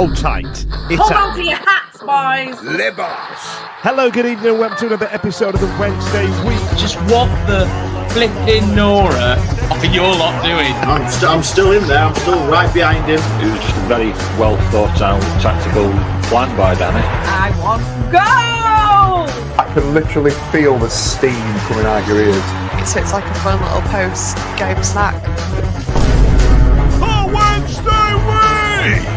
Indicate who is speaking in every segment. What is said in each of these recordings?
Speaker 1: Hold tight.
Speaker 2: Hold on to your hats, boys.
Speaker 1: Libers. Hello, good evening, and welcome to another episode of the Wednesday Week.
Speaker 3: Just what the flipping Nora are you all lot doing?
Speaker 4: I'm still in there. I'm still right behind him.
Speaker 5: It was just a very well thought out tactical plan by Danny.
Speaker 2: I want to go!
Speaker 6: I can literally feel the steam coming out your ears.
Speaker 7: So it's like a fun little post-game snack.
Speaker 1: The Wednesday Week!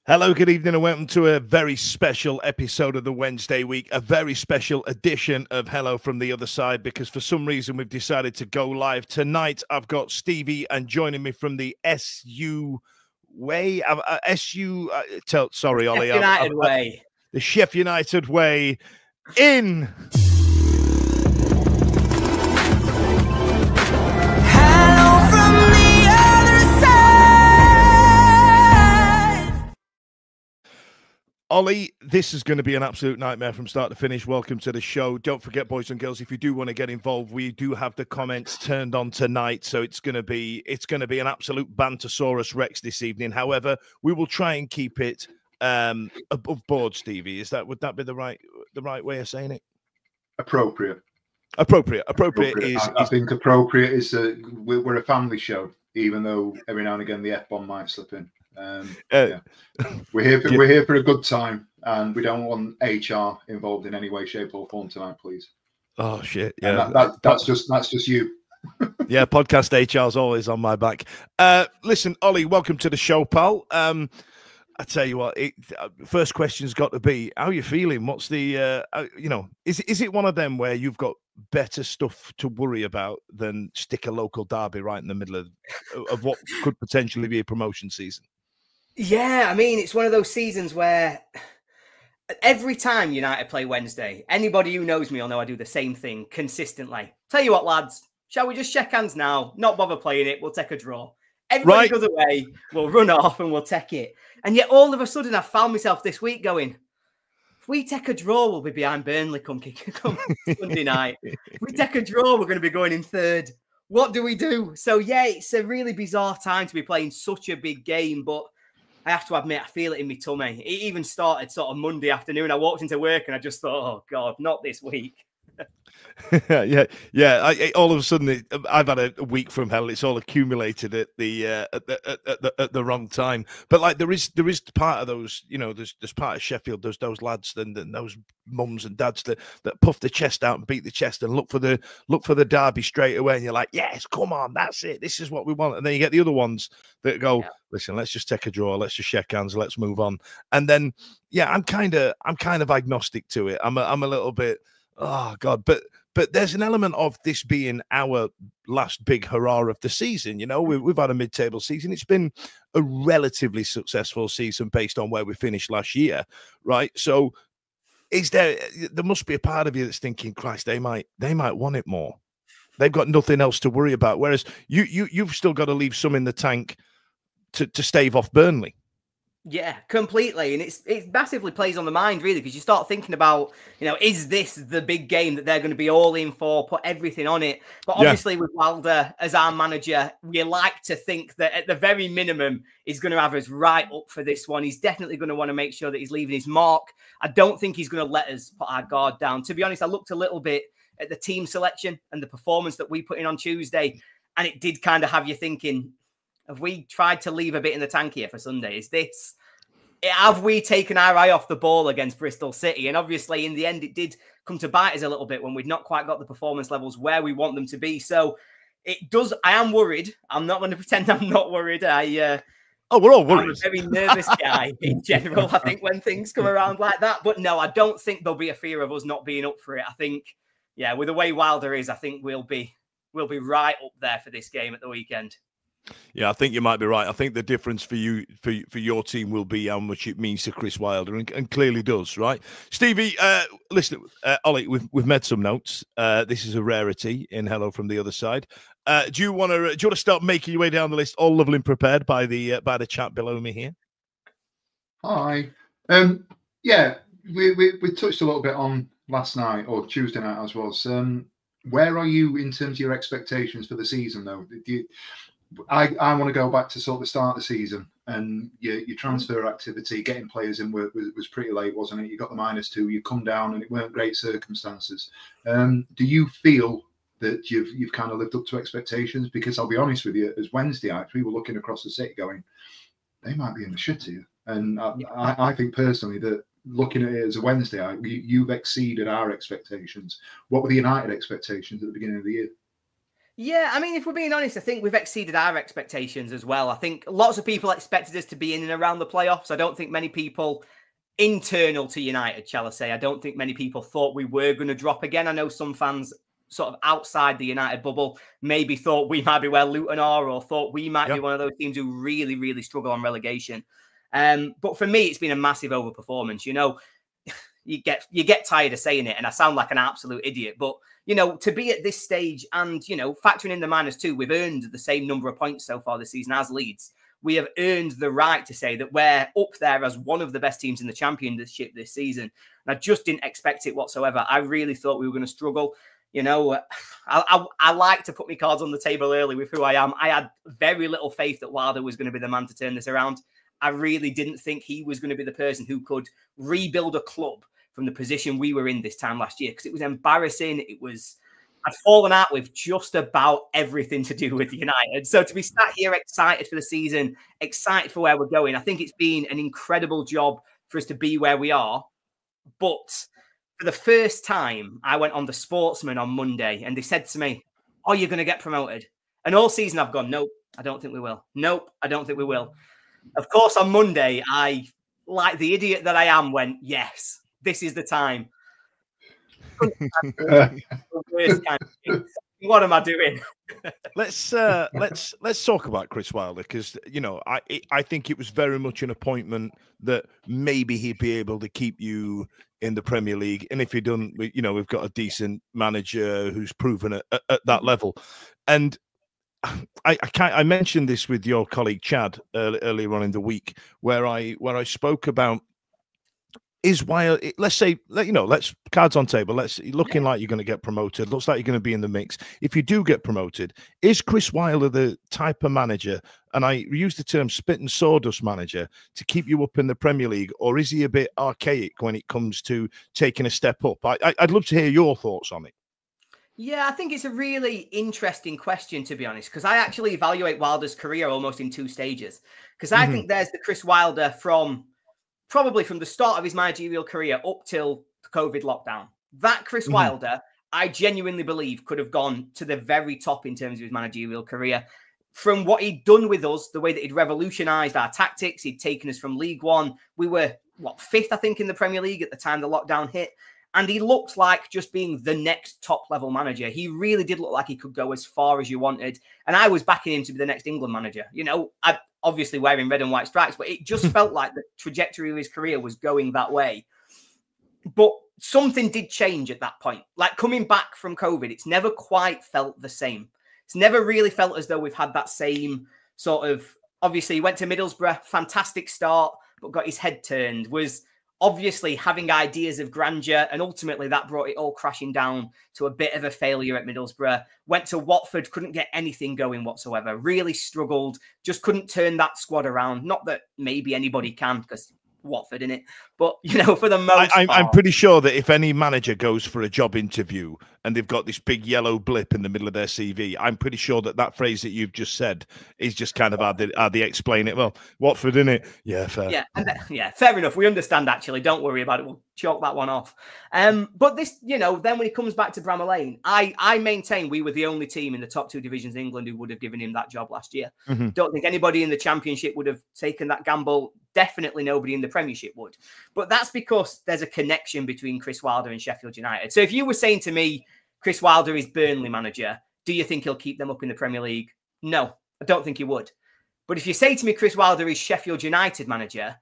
Speaker 1: Hello, good evening, and welcome to a very special episode of the Wednesday Week, a very special edition of Hello from the Other Side, because for some reason we've decided to go live tonight. I've got Stevie, and joining me from the SU Way, sorry, Ollie.
Speaker 3: Sheffield United Way.
Speaker 1: The Sheffield United Way in... Ollie, this is going to be an absolute nightmare from start to finish. Welcome to the show. Don't forget, boys and girls, if you do want to get involved, we do have the comments turned on tonight, so it's going to be an absolute Bantosaurus Rex this evening. However, we will try and keep it above board. Stevie, would that be the right way of saying it?
Speaker 6: Appropriate.
Speaker 1: Appropriate is.
Speaker 6: I think appropriate is we're a family show, even though every now and again the F-bomb might slip in. Yeah. We're here for a good time, and we don't want HR involved in any way, shape, or form tonight, please.
Speaker 1: Oh shit! Yeah,
Speaker 6: that's just you.
Speaker 1: Yeah, podcast HR's always on my back. Listen, Ollie, welcome to the show, pal. I tell you what, first question's got to be: how are you feeling? What's the is it one of them where you've got better stuff to worry about than stick a local derby right in the middle of what could potentially be a promotion season?
Speaker 3: Yeah, I mean, it's one of those seasons where every time United play Wednesday, anybody who knows me will know I do the same thing consistently. Tell you what, lads, shall we just shake hands now? Not bother playing it. We'll take a draw. Everybody goes away. We'll run off and we'll take it. And yet all of a sudden I found myself this week going, if we take a draw, we'll be behind Burnley come Sunday night. If we take a draw, we're going to be going in third. What do we do? So, yeah, it's a really bizarre time to be playing such a big game, but I have to admit, I feel it in my tummy. It even started sort of Monday afternoon. I walked into work and I just thought, oh, God, not this week.
Speaker 1: yeah. All of a sudden, I've had a week from hell. It's all accumulated at the wrong time. But like, there is part of those, there's part of Sheffield. There's those lads and those mums and dads that puff the chest out and beat the chest and look for the derby straight away. And you're like, yes, come on, that's it. This is what we want. And then you get the other ones that go, listen, let's just take a draw. Let's just shake hands. Let's move on. And then, yeah, I'm kind of agnostic to it. I'm a little bit. Oh God, but there's an element of this being our last big hurrah of the season. We've had a mid-table season. It's been a relatively successful season based on where we finished last year, right? So, there must be a part of you that's thinking, Christ, they might want it more. They've got nothing else to worry about. Whereas you've still got to leave some in the tank to stave off Burnley.
Speaker 3: Yeah, completely. And it massively plays on the mind, really, because you start thinking about, is this the big game that they're going to be all in for, put everything on it? But obviously with Wilder as our manager, we like to think that at the very minimum, he's going to have us right up for this one. He's definitely going to want to make sure that he's leaving his mark. I don't think he's going to let us put our guard down. To be honest, I looked a little bit at the team selection and the performance that we put in on Tuesday. And it did kind of have you thinking, have we tried to leave a bit in the tank here for Sunday? Have we taken our eye off the ball against Bristol City? And obviously, in the end, it did come to bite us a little bit when we'd not quite got the performance levels where we want them to be. So it does. I am worried. I'm not going to pretend I'm not worried.
Speaker 1: We're all worried.
Speaker 3: I'm a very nervous guy in general, I think, when things come around like that. But no, I don't think there'll be a fear of us not being up for it. I think, yeah, with the way Wilder is, I think we'll be right up there for this game at the weekend.
Speaker 1: Yeah, I think you might be right. I think the difference for you, for your team, will be how much it means to Chris Wilder, and clearly does, right? Stevie, listen, Ollie, we've made some notes. This is a rarity in Hello from the Other Side. Do you want to start making your way down the list, all lovely and prepared by the chat below me here?
Speaker 6: Hi. Yeah, we touched a little bit on last night, or Tuesday night as was. Where are you in terms of your expectations for the season, though? I want to go back to sort of the start of the season, and your transfer activity, getting players in was pretty late, wasn't it? You got the -2, you come down, and it weren't great circumstances. Do you feel that you've kind of lived up to expectations? Because I'll be honest with you, as Wednesday night, we were looking across the city going, they might be in the shit here. And I think personally that, looking at it as a Wednesday night, you've exceeded our expectations. What were the United expectations at the beginning of the year?
Speaker 3: Yeah, I mean, if we're being honest, I think we've exceeded our expectations as well. I think lots of people expected us to be in and around the playoffs. I don't think many people internal to United, shall I say, I don't think many people thought we were going to drop again. I know some fans sort of outside the United bubble maybe thought we might be where Luton are, or thought we might be one of those teams who really, really struggle on relegation. But for me, it's been a massive overperformance. You know, you get tired of saying it, and I sound like an absolute idiot, but you know, to be at this stage and, you know, factoring in the -2, we've earned the same number of points so far this season as Leeds. We have earned the right to say that we're up there as one of the best teams in the championship this season. And I just didn't expect it whatsoever. I really thought we were going to struggle. You know, I like to put my cards on the table early with who I am. I had very little faith that Wilder was going to be the man to turn this around. I really didn't think he was going to be the person who could rebuild a club from the position we were in this time last year, because it was embarrassing. I'd fallen out with just about everything to do with United. So to be sat here excited for the season, excited for where we're going, I think it's been an incredible job for us to be where we are. But for the first time, I went on The Sportsman on Monday and they said to me, "Oh, you're going to get promoted." And all season I've gone, "Nope, I don't think we will. Nope, I don't think we will." Of course, on Monday, I, like the idiot that I am, went, "Yes, this is the time." What am I doing?
Speaker 1: Let's talk about Chris Wilder, because you know I think it was very much an appointment that maybe he'd be able to keep you in the Premier League, and if he doesn't, you know, we've got a decent manager who's proven it at that level. And I mentioned this with your colleague Chad earlier on in the week, where I spoke about, is Wilder, let's say, you know, let's cards on table. Looking like you're going to get promoted. Looks like you're going to be in the mix. If you do get promoted, is Chris Wilder the type of manager, and I use the term spit and sawdust manager, to keep you up in the Premier League, or is he a bit archaic when it comes to taking a step up? I'd love to hear your thoughts on it.
Speaker 3: Yeah, I think it's a really interesting question, to be honest, because I actually evaluate Wilder's career almost in 2 stages. Because I think there's the Chris Wilder probably from the start of his managerial career up till the COVID lockdown. That Chris Wilder, I genuinely believe, could have gone to the very top in terms of his managerial career. From what he'd done with us, the way that he'd revolutionised our tactics, he'd taken us from League One. We were, 5th, I think, in the Premier League at the time the lockdown hit. And he looked like just being the next top-level manager. He really did look like he could go as far as you wanted. And I was backing him to be the next England manager. You know, I obviously wearing red and white stripes, but it just felt like the trajectory of his career was going that way. But something did change at that point. Like coming back from COVID, it's never quite felt the same. It's never really felt as though we've had that same sort of, obviously he went to Middlesbrough, fantastic start, but got his head turned, was obviously having ideas of grandeur, and ultimately that brought it all crashing down to a bit of a failure at Middlesbrough. Went to Watford, couldn't get anything going whatsoever, really struggled, just couldn't turn that squad around. Not that maybe anybody can, because Watford, innit? But, for the most part,
Speaker 1: I'm pretty sure that if any manager goes for a job interview and they've got this big yellow blip in the middle of their CV, I'm pretty sure that phrase that you've just said is just kind of how they explain it. Well, Watford, innit? Yeah, fair.
Speaker 3: Yeah, fair enough. We understand, actually. Don't worry about it. We'll chalk that one off. But this, then when it comes back to Bramall Lane, I maintain we were the only team in the top 2 divisions in England who would have given him that job last year.
Speaker 1: Mm-hmm.
Speaker 3: Don't think anybody in the Championship would have taken that gamble. Definitely nobody in the Premiership would. But that's because there's a connection between Chris Wilder and Sheffield United. So if you were saying to me, Chris Wilder is Burnley manager, do you think he'll keep them up in the Premier League? No, I don't think he would. But if you say to me, Chris Wilder is Sheffield United manager,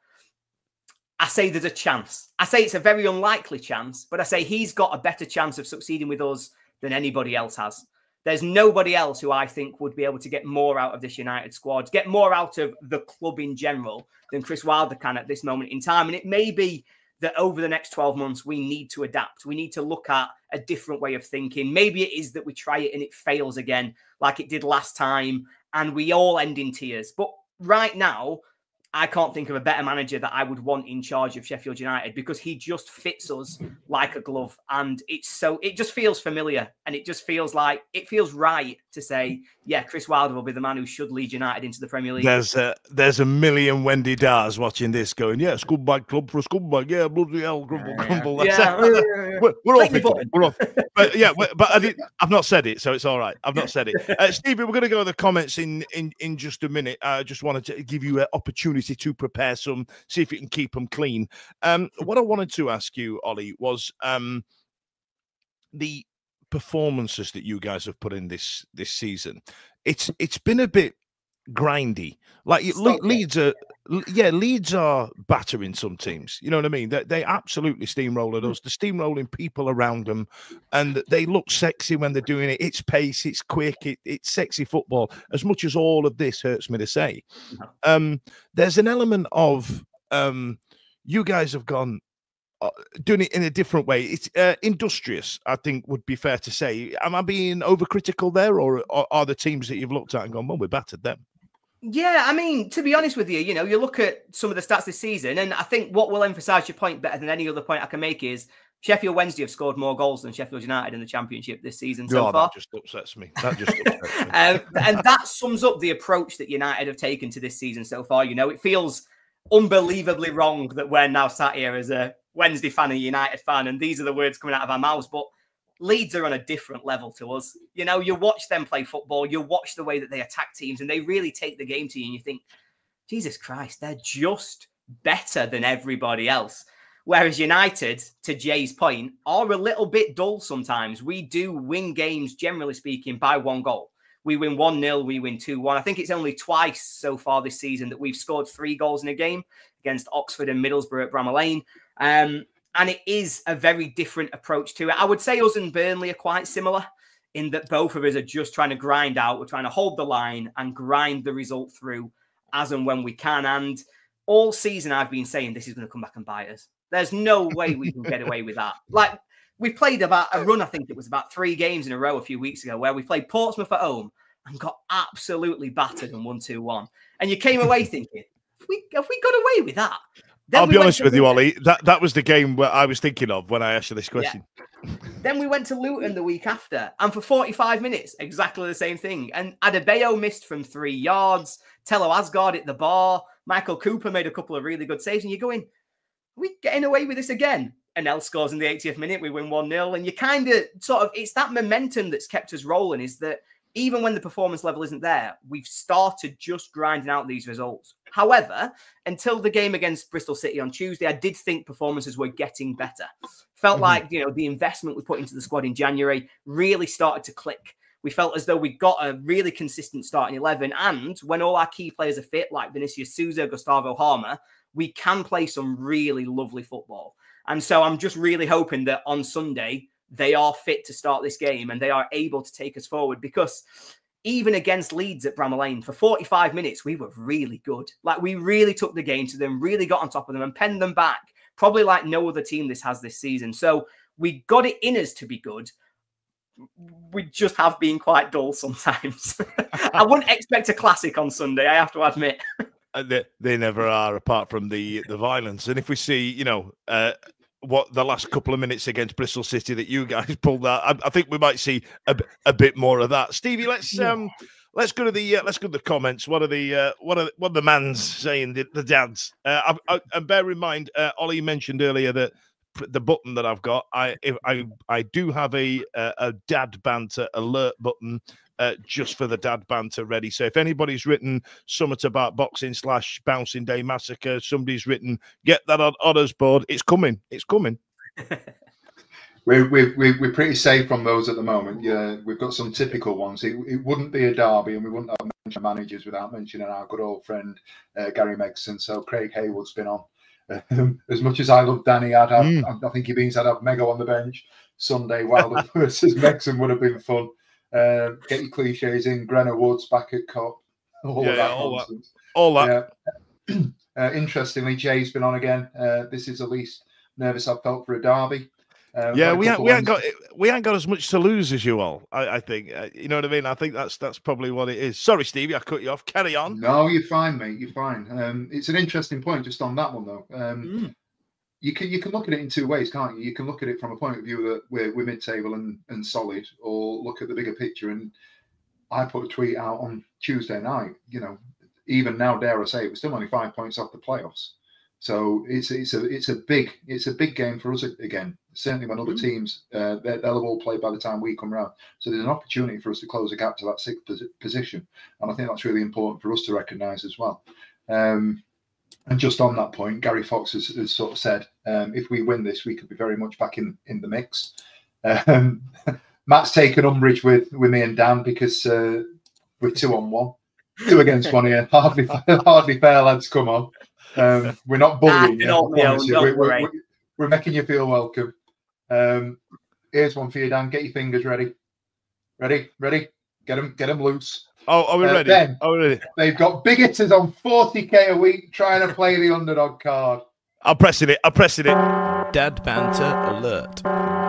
Speaker 3: I say there's a chance. I say it's a very unlikely chance, but I say he's got a better chance of succeeding with us than anybody else has. There's nobody else who I think would be able to get more out of this United squad, get more out of the club in general than Chris Wilder can at this moment in time. And it may be that over the next 12 months, we need to adapt. We need to look at a different way of thinking. Maybe it is that we try it and it fails again, like it did last time, and we all end in tears. But right now, I can't think of a better manager that I would want in charge of Sheffield United, because he just fits us like a glove. And it just feels familiar, and it just feels like it feels right to say, yeah, Chris Wilder will be the man who should lead United into the Premier League.
Speaker 1: There's a million Wendy Dars watching this going, yeah, scumbag club for a scumbag. Yeah, bloody hell, grumble.
Speaker 3: Yeah.
Speaker 1: We're off it. We're off. But yeah, I've not said it, so it's all right. I've not said it. Stevie, we're going to go to the comments in just a minute. I just wanted to give you an opportunity to prepare some, see if you can keep them clean. What I wanted to ask you, Ollie, was the performances that you guys have put in this season. It's been a bit grindy. Like Leeds are battering some teams. You know what I mean? They absolutely steamrolled us. They're steamrolling people around them, and they look sexy when they're doing it. It's pace, it's quick, it's sexy football. As much as all of this hurts me to say, there's an element of you guys have gone doing it in a different way. It's industrious, I think, would be fair to say. Am I being overcritical there, or are the teams that you've looked at and gone, well, we battered them?
Speaker 3: Yeah, I mean, to be honest with you, you look at some of the stats this season, and I think what will emphasise your point better than any other point I can make is Sheffield Wednesday have scored more goals than Sheffield United in the Championship this season so far.
Speaker 1: That just upsets me.
Speaker 3: And that sums up the approach that United have taken to this season so far. It feels unbelievably wrong that we're now sat here as a Wednesday fan and United fan, and these are the words coming out of our mouths, but Leeds are on a different level to us. You watch them play football, you watch the way that they attack teams, and they really take the game to you, and you think, Jesus Christ, they're just better than everybody else. Whereas United, to Jay's point, are a little bit dull sometimes. We do win games, generally speaking, by 1 goal. We win 1-0, we win 2-1. I think it's only twice so far this season that we've scored 3 goals in a game, against Oxford and Middlesbrough at Bramall Lane. And it is a very different approach to it. I would say us and Burnley are quite similar in that both of us are just trying to grind out. We're trying to hold the line and grind the result through as and when we can. And all season I've been saying this is going to come back and bite us. There's no way we can get away with that. Like, we played about a run, I think it was about 3 games in a row a few weeks ago, where we played Portsmouth at home and got absolutely battered and won 2-1. And you came away thinking, have we got away with that? Then
Speaker 1: I'll be honest with you, Ollie. That was the game where I was thinking of when I asked you this question.
Speaker 3: Yeah. Then we went to Luton the week after, and for 45 minutes, exactly the same thing. And Adebayo missed from 3 yards. Tello Asgard at the bar. Michael Cooper made a couple of really good saves, and you're going, are we getting away with this again? And El scores in the 80th minute. We win 1-0, and you kind of it's that momentum that's kept us rolling. Is that even when the performance level isn't there, we've started just grinding out these results. However, until the game against Bristol City on Tuesday, I did think performances were getting better. Felt like, the investment we put into the squad in January really started to click. We felt as though we got a really consistent starting 11. And when all our key players are fit, like Vinicius Souza, Gustavo Harmer, we can play some really lovely football. And so I'm just really hoping that on Sunday, they are fit to start this game and they are able to take us forward, because even against Leeds at Bramall Lane, for 45 minutes, we were really good. Like, we really took the game to them, really got on top of them and penned them back, probably like no other team this has this season. So we got it in us to be good. We just have been quite dull sometimes. I wouldn't expect a classic on Sunday, I have to admit.
Speaker 1: They never are, apart from the violence. And if we see, you know, what the last couple of minutes against Bristol City that you guys pulled out, I think we might see a bit more of that. Stevie, let's go to the comments. What are the mans saying? The dads. And bear in mind, Ollie mentioned earlier that the button that I've got, I do have a dad banter alert button. Just for the dad banter ready. So if anybody's written something about boxing / bouncing day massacre, somebody's written, get that on Honours board. It's coming. It's coming.
Speaker 6: We're pretty safe from those at the moment. Yeah, we've got some typical ones. It wouldn't be a derby, and we wouldn't have mentioned managers without mentioning our good old friend Gary Megson. So Craig Haywood's been on. As much as I love Danny, I think he means I'd have Mego on the bench Sunday. Wilder versus Megson would have been fun. Get your cliches in. Grenna Woods back at Cop. All that. Yeah. Interestingly, Jay's been on again. This is the least nervous I've felt for a derby.
Speaker 1: We ain't got as much to lose as you all. I think you know what I mean. I think that's probably what it is. Sorry, Stevie, I cut you off. Carry on.
Speaker 6: No, you're fine, mate. You're fine. It's an interesting point just on that one though. You can look at it in two ways, can't you? You can look at it from a point of view that we're mid-table and solid, or look at the bigger picture. And I put a tweet out on Tuesday night. You know, even now, dare I say, we're still only 5 points off the playoffs. So it's a big game for us again. Certainly when other teams they'll have all played by the time we come round. So there's an opportunity for us to close the gap to that sixth position, and I think that's really important for us to recognise as well. And just on that point, Gary Fox has sort of said, if we win this, we could be very much back in the mix. Matt's taken umbrage with me and Dan because we're 2-on-1, 2 against 1 here. Hardly fair, lads. Come on. We're not bullying you. We're making you feel welcome. Here's one for you, Dan. Get your fingers ready. Ready? Get them loose.
Speaker 1: Oh, are we ready?
Speaker 6: Ben,
Speaker 1: are we ready?
Speaker 6: They've got bigotters on 40k a week trying to play the underdog card.
Speaker 1: I'm pressing it.
Speaker 8: Dad banter alert.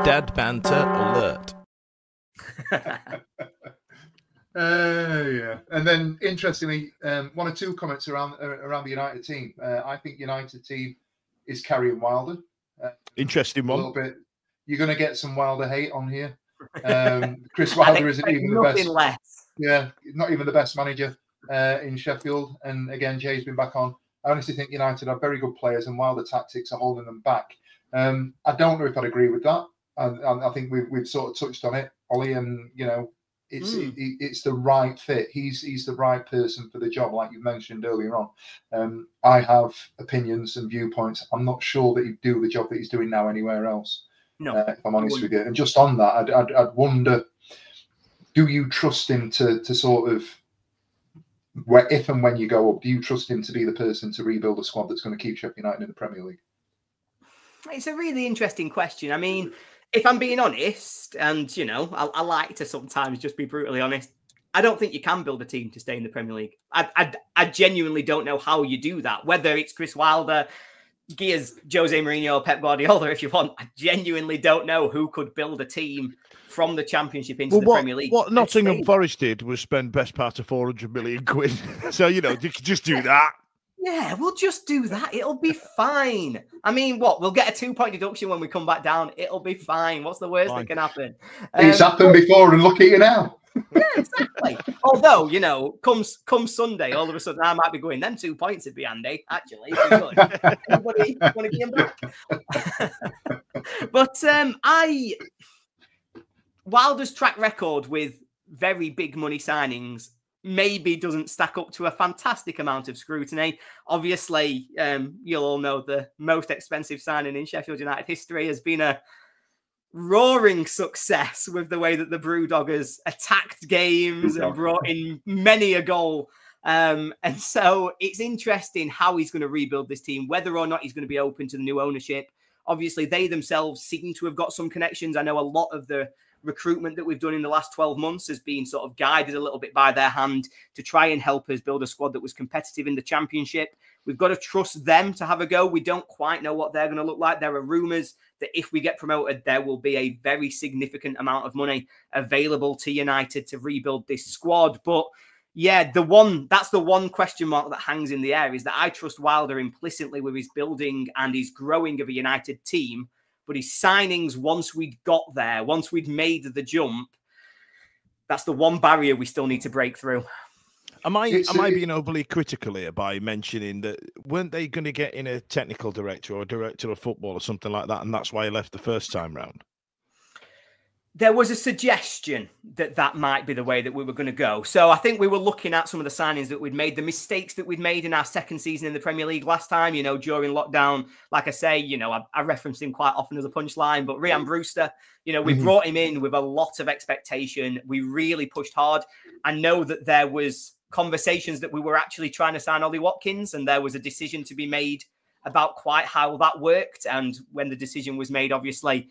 Speaker 8: Dad banter alert.
Speaker 6: Yeah. And then, interestingly, 1 or 2 comments around the United team. I think United team is carrying Wilder.
Speaker 1: Interesting one.
Speaker 6: A little bit. You're going to get some Wilder hate on here. Chris Wilder isn't even the best.
Speaker 3: Less.
Speaker 6: Yeah, not even the best manager in Sheffield. And again, Jay's been back on. I honestly think United are very good players, and Wilder tactics are holding them back. I don't know if I'd agree with that. I think we've sort of touched on it, Ollie, and you know, it's the right fit. He's the right person for the job, like you mentioned earlier on. I have opinions and viewpoints. I'm not sure that he'd do the job that he's doing now anywhere else.
Speaker 3: No,
Speaker 6: if I'm honest with you. And just on that, I'd wonder, do you trust him to sort of, if and when you go up, do you trust him to be the person to rebuild a squad that's going to keep Sheffield United in the Premier League?
Speaker 3: It's a really interesting question. I mean, if I'm being honest, and, you know, I like to sometimes just be brutally honest, I don't think you can build a team to stay in the Premier League. I genuinely don't know how you do that. Whether it's Chris Wilder, Gears, Jose Mourinho, Pep Guardiola, if you want, I genuinely don't know who could build a team from the Championship into the Premier League.
Speaker 1: What Nottingham Forest did was spend best part of 400 million quid. So, you know, you could just do that.
Speaker 3: Yeah, we'll just do that. It'll be fine. I mean, we'll get a 2-point deduction when we come back down. It'll be fine. What's the worst that can happen?
Speaker 6: It's happened before, and look at you now.
Speaker 3: Yeah, exactly. Although, you know, come Sunday, all of a sudden I might be going, them 2 points would be handy, actually. Anybody want to get them back? But Wilder's track record with very big money signings maybe doesn't stack up to a fantastic amount of scrutiny. Obviously, you'll all know the most expensive signing in Sheffield United history has been a roaring success with the way that the Brewdoggers attacked games and brought in many a goal. And so it's interesting how he's going to rebuild this team, whether or not he's going to be open to the new ownership. Obviously, they themselves seem to have got some connections. I know a lot of the recruitment that we've done in the last 12 months has been sort of guided a little bit by their hand to try and help us build a squad that was competitive in the Championship. We've got to trust them to have a go. We don't quite know what they're going to look like. There are rumours that if we get promoted, there will be a very significant amount of money available to United to rebuild this squad. But Yeah, that's the one question mark that hangs in the air, is that I trust Wilder implicitly with his building and his growing of a United team, but his signings, once we'd got there, once we'd made the jump, that's the one barrier we still need to break through.
Speaker 1: Am I being overly critical here by mentioning that weren't they going to get in a technical director or a director of football or something like that, and that's why he left the first time round?
Speaker 3: There was a suggestion that might be the way that we were going to go. So I think we were looking at some of the signings that we'd made, the mistakes that we'd made in our second season in the Premier League last time, during lockdown. Like I say, I reference him quite often as a punchline, but Ryan Brewster, we brought him in with a lot of expectation. We really pushed hard. I know that there was conversations that we were actually trying to sign Ollie Watkins, and there was a decision to be made about quite how that worked. And when the decision was made, obviously,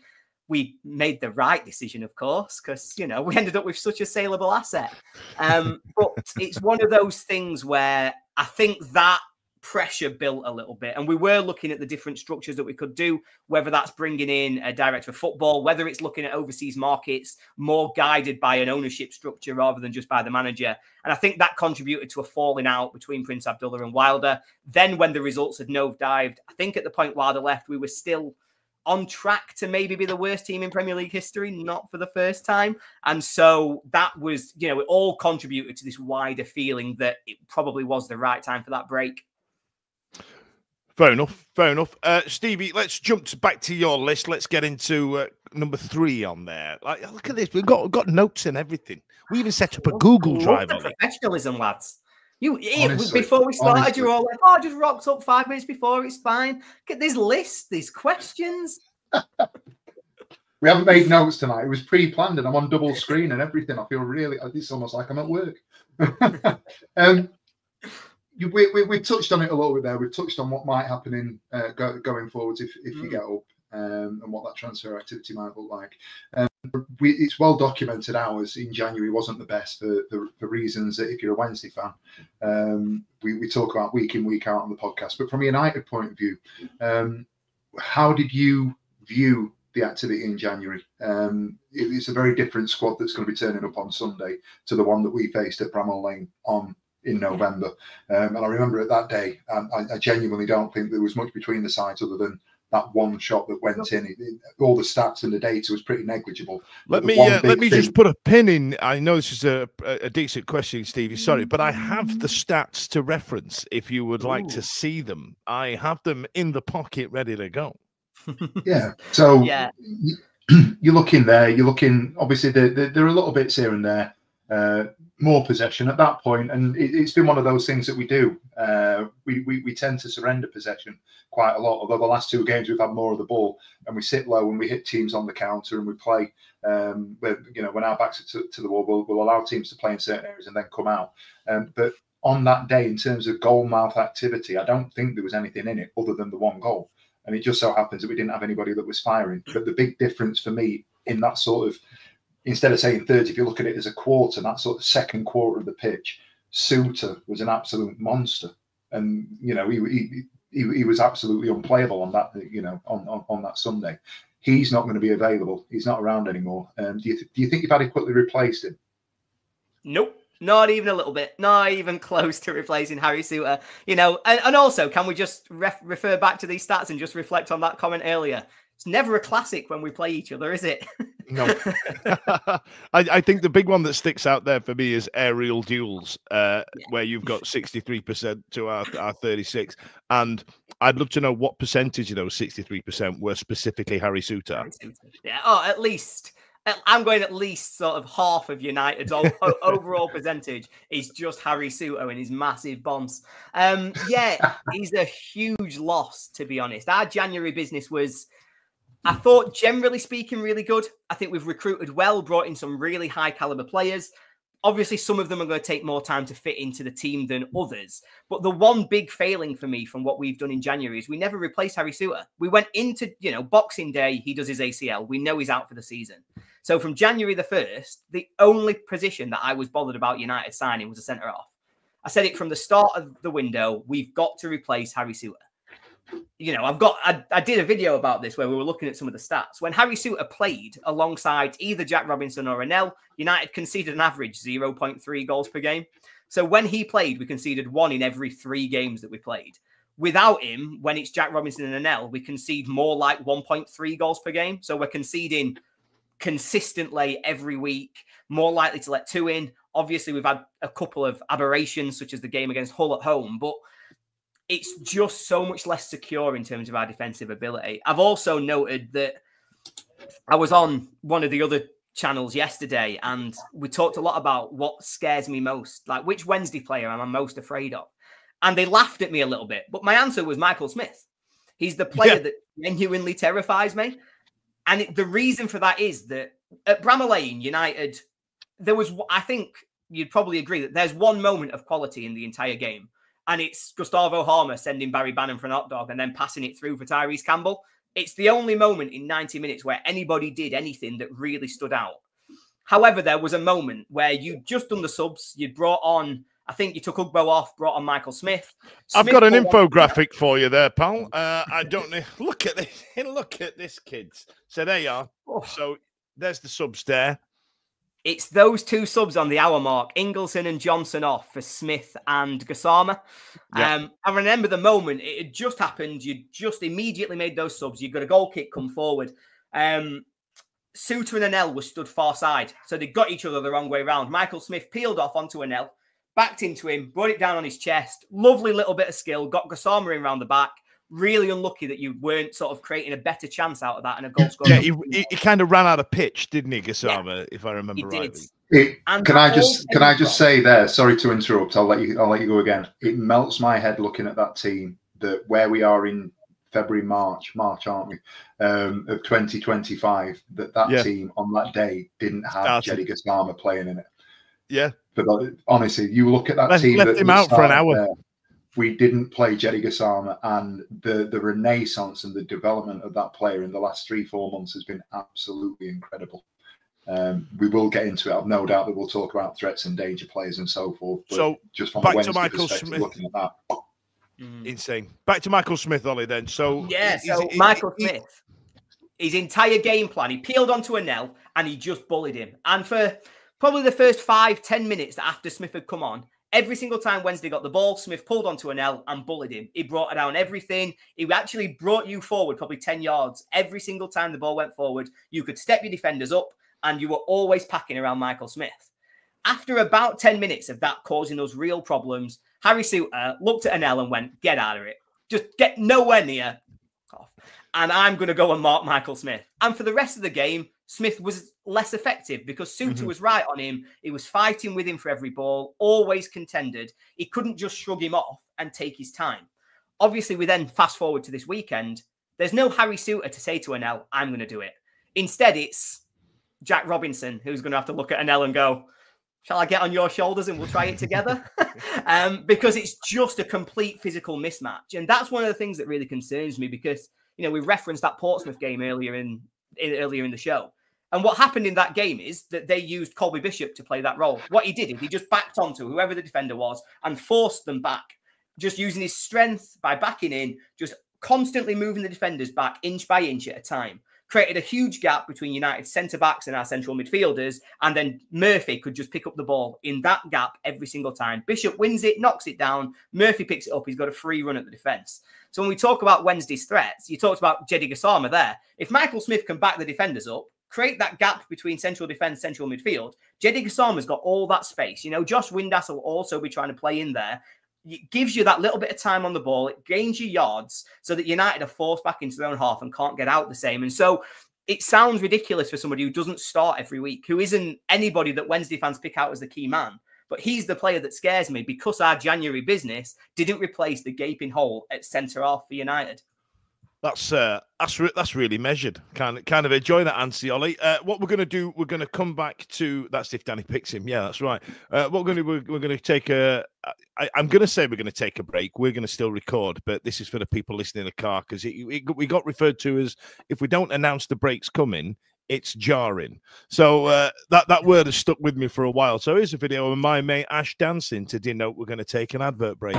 Speaker 3: we made the right decision, of course, because, we ended up with such a saleable asset. But it's one of those things where I think that pressure built a little bit. And we were looking at the different structures that we could do, whether that's bringing in a director of football, whether it's looking at overseas markets, more guided by an ownership structure rather than just by the manager. And I think that contributed to a falling out between Prince Abdullah and Wilder. Then when the results had nosedived, I think at the point Wilder left, we were still on track to maybe be the worst team in Premier League history, not for the first time. And so that was, it all contributed to this wider feeling that it probably was the right time for that break.
Speaker 1: Fair enough. Stevie, let's jump back to your list. Let's get into number 3 on there. Like, look at this. We've got notes and everything. We even set up a Google Drive.
Speaker 3: Professionalism, lads. Before we started, you were all like, just rocked up 5 minutes before, it's fine. Get this list, these questions.
Speaker 6: We haven't made notes tonight. It was pre-planned and I'm on double screen and everything. I feel it's almost like I'm at work. We touched on it a little bit there. We've touched on what might happen in going forwards if you get up and what that transfer activity might look like. It's well documented ours in January wasn't the best for reasons that if you're a Wednesday fan, we talk about week in, week out on the podcast. But from a United point of view, how did you view the activity in January? It's a very different squad that's going to be turning up on Sunday to the one that we faced at Bramall Lane in November. And I remember at that day, I genuinely don't think there was much between the sides other than that one shot that went in. All the stats and the data was pretty negligible.
Speaker 1: Let me just put a pin in. I know this is a decent question, Stevie. Sorry, but I have the stats to reference if you would like to see them. I have them in the pocket ready to go.
Speaker 6: Yeah. So you look in there. You look in. Obviously, there are little bits here and there. More possession at that point, and it's been one of those things that we do. We tend to surrender possession quite a lot. Although the last 2 games we've had more of the ball, and we sit low and we hit teams on the counter and we play. When our backs are to the wall, we'll allow teams to play in certain areas and then come out. But on that day, in terms of goal mouth activity, I don't think there was anything in it other than the 1 goal. And it just so happens that we didn't have anybody that was firing. But the big difference for me in that sort of, instead of saying 30, if you look at it as a quarter, that sort of second quarter of the pitch, Suter was an absolute monster, and he was absolutely unplayable on that on that Sunday. He's not going to be available. He's not around anymore. Do you think you've adequately replaced him?
Speaker 3: Nope. Not even a little bit. Not even close to replacing Harry Suter. And also, can we just refer back to these stats and just reflect on that comment earlier? It's never a classic when we play each other, is it?
Speaker 1: No. I think the big one that sticks out there for me is aerial duels, where you've got 63% to our 36. And I'd love to know what percentage of those 63% were specifically Harry Suter.
Speaker 3: Yeah, at least. I'm going at least sort of half of United's overall percentage is just Harry Suter and his massive bombs. He's a huge loss, to be honest. Our January business was, I thought, generally speaking, really good. I think we've recruited well, brought in some really high caliber players. Obviously, some of them are going to take more time to fit into the team than others. But the one big failing for me from what we've done in January is we never replaced Harry Suter. We went into, Boxing Day, he does his ACL. We know he's out for the season. So from January the 1st, the only position that I was bothered about United signing was a centre-half. I said it from the start of the window, we've got to replace Harry Suter. I did a video about this where we were looking at some of the stats. When Harry Suter played alongside either Jack Robinson or Anel, United conceded an average 0.3 goals per game. So when he played, we conceded 1 in every 3 games that we played. Without him, when it's Jack Robinson and Anel, we concede more like 1.3 goals per game. So we're conceding consistently every week, more likely to let 2 in. Obviously, we've had a couple of aberrations, such as the game against Hull at home, but it's just so much less secure in terms of our defensive ability. I've also noted that I was on one of the other channels yesterday and we talked a lot about what scares me most, like which Wednesday player am I most afraid of. And they laughed at me a little bit, but my answer was Michael Smith. He's the player that genuinely terrifies me. And the reason for that is that at Bramall Lane United, there was, I think you'd probably agree that there's one moment of quality in the entire game. And it's Gustavo Harmer sending Barry Bannon for an hot dog and then passing it through for Tyrese Campbell. It's the only moment in 90 minutes where anybody did anything that really stood out. However, there was a moment where you'd just done the subs. You'd brought on, I think you took Ugbo off, brought on Michael Smith.
Speaker 1: I've got an infographic for you there, pal. I don't know. Look at this. Look at this, kids. So there you are. Oh. So there's the subs there.
Speaker 3: It's those 2 subs on the hour mark, Ingleson and Johnson off for Smith and Gassama. Yeah. I remember the moment. It had just happened. You just immediately made those subs. You got a goal kick come forward. Suter and Anel were stood far side, so they got each other the wrong way around. Michael Smith peeled off onto Anel, backed into him, brought it down on his chest. Lovely little bit of skill. Got Gassama in round the back. Really unlucky that you weren't sort of creating a better chance out of that and a goal scorer.
Speaker 1: Yeah, he kind of ran out of pitch, didn't he, Gassama? Yeah, if I remember rightly.
Speaker 6: Can I just say there? Sorry to interrupt. I'll let you go again. It melts my head looking at that team. That where we are in February, March, aren't we? Of 2025. That team on that day didn't have Jeddy Gassama playing in it.
Speaker 1: Yeah,
Speaker 6: but honestly, you look at that team.
Speaker 1: Left him out for an hour.
Speaker 6: There, we didn't play Jeddy Gassama, and the renaissance and the development of that player in the last 3-4 months has been absolutely incredible. We will get into it. I've no doubt that we'll talk about threats and danger players and so forth. But
Speaker 1: so
Speaker 6: just from
Speaker 1: back
Speaker 6: a
Speaker 1: to Michael Smith.
Speaker 6: Looking at that.
Speaker 1: Insane. Back to Michael Smith, Ollie, then. So
Speaker 3: Michael Smith, his entire game plan, he peeled onto Anel and he just bullied him. And for probably the first 5-10 minutes after Smith had come on, every single time Wednesday got the ball, Smith pulled onto Anel and bullied him. He brought down everything. He actually brought you forward probably 10 yards. Every single time the ball went forward, you could step your defenders up and you were always packing around Michael Smith. After about 10 minutes of that causing us real problems, Harry Suter looked at Anel and went, get out of it. Just get nowhere near. And I'm going to go and mark Michael Smith. And for the rest of the game, Smith was less effective because Suter was right on him. He was fighting with him for every ball, always contended. He couldn't just shrug him off and take his time. Obviously, we then fast forward to this weekend. There's no Harry Suter to say to Anel, I'm going to do it. Instead, it's Jack Robinson who's going to have to look at Anel and go, shall I get on your shoulders and we'll try it together? Because it's just a complete physical mismatch. And that's one of the things that really concerns me because, you know, we referenced that Portsmouth game earlier in the show. And what happened in that game is that they used Colby Bishop to play that role. What he did is he just backed onto whoever the defender was and forced them back, just using his strength by backing in, just constantly moving the defenders back inch by inch at a time. Created a huge gap between United's centre-backs and our central midfielders, and then Murphy could just pick up the ball in that gap every single time. Bishop wins it, knocks it down, Murphy picks it up, he's got a free run at the defence. So when we talk about Wednesday's threats, you talked about Jeddy Gassama there. If Michael Smith can back the defenders up, create that gap between central defence, central midfield, Jeddy Gassama's got all that space. You know, Josh Windass will also be trying to play in there. It gives you that little bit of time on the ball. It gains you yards so that United are forced back into their own half and can't get out the same. And so it sounds ridiculous for somebody who doesn't start every week, who isn't anybody that Wednesday fans pick out as the key man. But he's the player that scares me because our January business didn't replace the gaping hole at centre-half for United.
Speaker 1: That's really measured. Kind of enjoy that answer, Ollie. What we're going to do, we're going to come back to that's if Danny picks him. Yeah, that's right. What we're going to take a. I'm going to say we're going to take a break. We're going to still record, but this is for the people listening in the car because we got referred to as if we don't announce the break's coming, it's jarring. So that word has stuck with me for a while. So here's a video of my mate Ash dancing to denote we're going to take an advert break.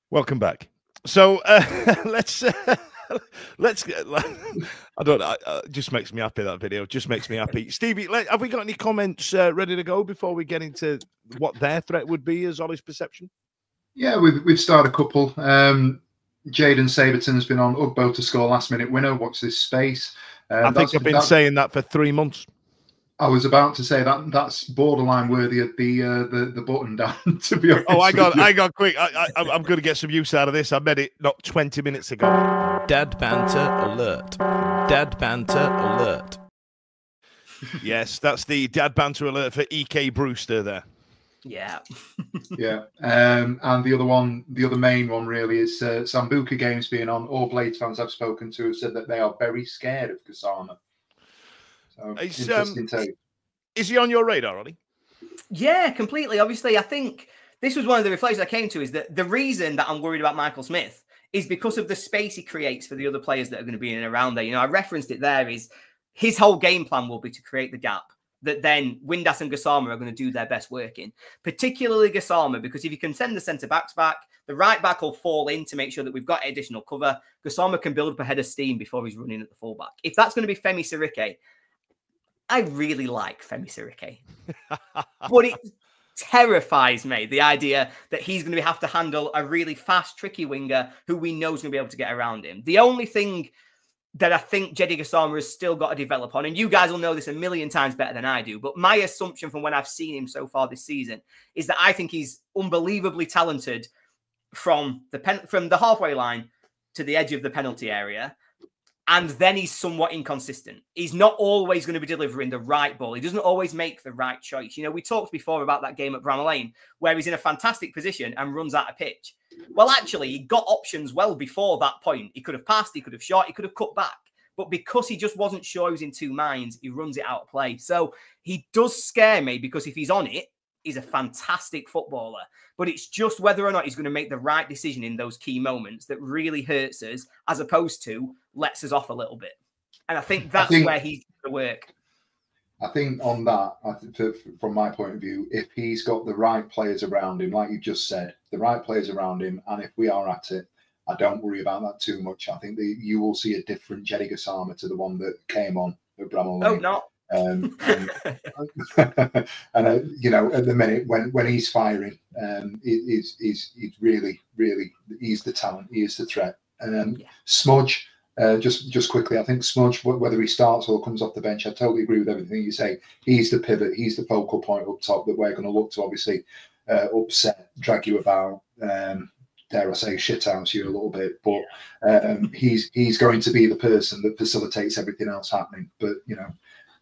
Speaker 1: Welcome back. So let's get. I don't know. It just makes me happy, that video. Just makes me happy. Stevie, have we got any comments ready to go before we get into what their threat would be as Ollie's perception?
Speaker 6: Yeah, we've started a couple. Jaden Saberton's been on Ugbo to score last-minute winner. Watch this space.
Speaker 1: I think I've been saying that for 3 months.
Speaker 6: I was about to say that's borderline worthy of the button down. To be honest.
Speaker 1: Oh, I got quick. I'm going to get some use out of this. I made it not 20 minutes ago. Dad banter alert. Dad banter alert. Yes, that's the dad banter alert for EK Brewster there.
Speaker 3: Yeah.
Speaker 6: Yeah. And the other main one really is Sambuca Games being on. All Blades fans I've spoken to have said that they are very scared of Gassama. So, interesting take.
Speaker 1: Is he on your radar, Ollie?
Speaker 3: Yeah, completely. Obviously, I think this was one of the reflections I came to, is that the reason that I'm worried about Michael Smith is because of the space he creates for the other players that are going to be in and around there. You know, I referenced it there, is his whole game plan will be to create the gap that then Windass and Gassama are going to do their best work in, particularly Gassama, because if you can send the centre-backs back, the right back will fall in to make sure that we've got additional cover. Gassama can build up a head of steam before he's running at the fullback. If that's going to be Femi Sirike, I really like Femi Sirike, but it terrifies me, the idea that he's going to have to handle a really fast, tricky winger who we know is going to be able to get around him. The only thing that I think Jedi Gassama has still got to develop on, and you guys will know this a million times better than I do, but my assumption from when I've seen him so far this season is that I think he's unbelievably talented from the halfway line to the edge of the penalty area. And then he's somewhat inconsistent. He's not always going to be delivering the right ball. He doesn't always make the right choice. You know, we talked before about that game at Bramall Lane where he's in a fantastic position and runs out of pitch. Well, actually, he got options well before that point. He could have passed, he could have shot, he could have cut back. But because he just wasn't sure he was in two minds, he runs it out of play. So he does scare me, because if he's on it, he's a fantastic footballer. But it's just whether or not he's going to make the right decision in those key moments that really hurts us, as opposed to lets us off a little bit. And I think that's where he's going to work.
Speaker 6: I think on that, from my point of view, if he's got the right players around him, like you just said, the right players around him, and if we are at it, I don't worry about that too much. I think you will see a different Jedi Gassama to the one that came on at Bramall Lane.
Speaker 3: Oh, no.
Speaker 6: And you know, at the minute when he's firing, he's really he's the talent, he is the threat. Smudge, just quickly, I think Smudge, whether he starts or comes off the bench, I totally agree with everything you say. He's the pivot, he's the focal point up top that we're going to look to obviously upset, drag you about, dare I say, shithouse you a little bit, but he's going to be the person that facilitates everything else happening. But you know,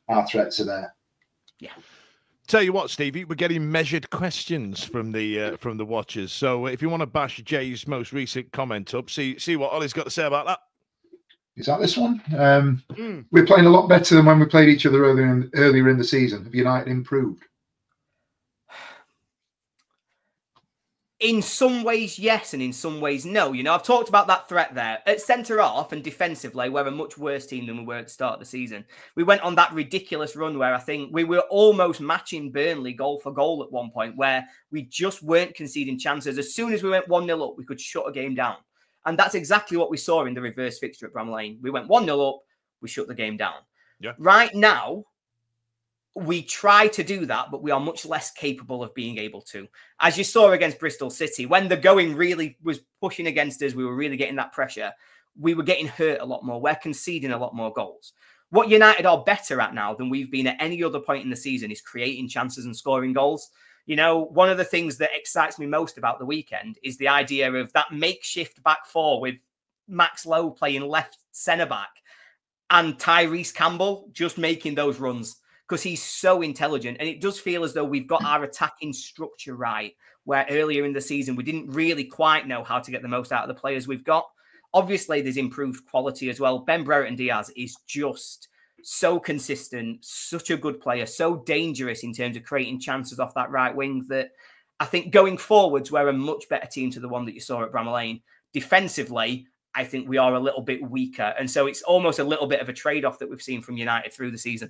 Speaker 6: our threats are there.
Speaker 3: Yeah.
Speaker 1: Tell you what, Stevie, we're getting measured questions from the watchers. So if you want to bash Jay's most recent comment up, see what Ollie's got to say about that.
Speaker 6: Is that this one? We're playing a lot better than when we played each other earlier in the season. Have United improved?
Speaker 3: In some ways, yes, and in some ways, no. You know, I've talked about that threat there. At centre-half and defensively, we're a much worse team than we were at the start of the season. We went on that ridiculous run where I think we were almost matching Burnley goal for goal at one point, where we just weren't conceding chances. As soon as we went 1-0 up, we could shut a game down. And that's exactly what we saw in the reverse fixture at Bramall Lane. We went 1-0 up, we shut the game down.
Speaker 1: Yeah.
Speaker 3: Right now, we try to do that, but we are much less capable of being able to. As you saw against Bristol City, when the going really was pushing against us, we were really getting that pressure. We were getting hurt a lot more. We're conceding a lot more goals. What United are better at now than we've been at any other point in the season is creating chances and scoring goals. You know, one of the things that excites me most about the weekend is the idea of that makeshift back four with Max Lowe playing left centre-back and Tyrese Campbell just making those runs, because he's so intelligent. And it does feel as though we've got our attacking structure right, where earlier in the season, we didn't really quite know how to get the most out of the players we've got. Obviously, there's improved quality as well. Ben Brereton Diaz is just so consistent, such a good player, so dangerous in terms of creating chances off that right wing, that I think going forwards, we're a much better team to the one that you saw at Bramall Lane. Defensively, I think we are a little bit weaker. And so it's almost a little bit of a trade-off that we've seen from United through the season.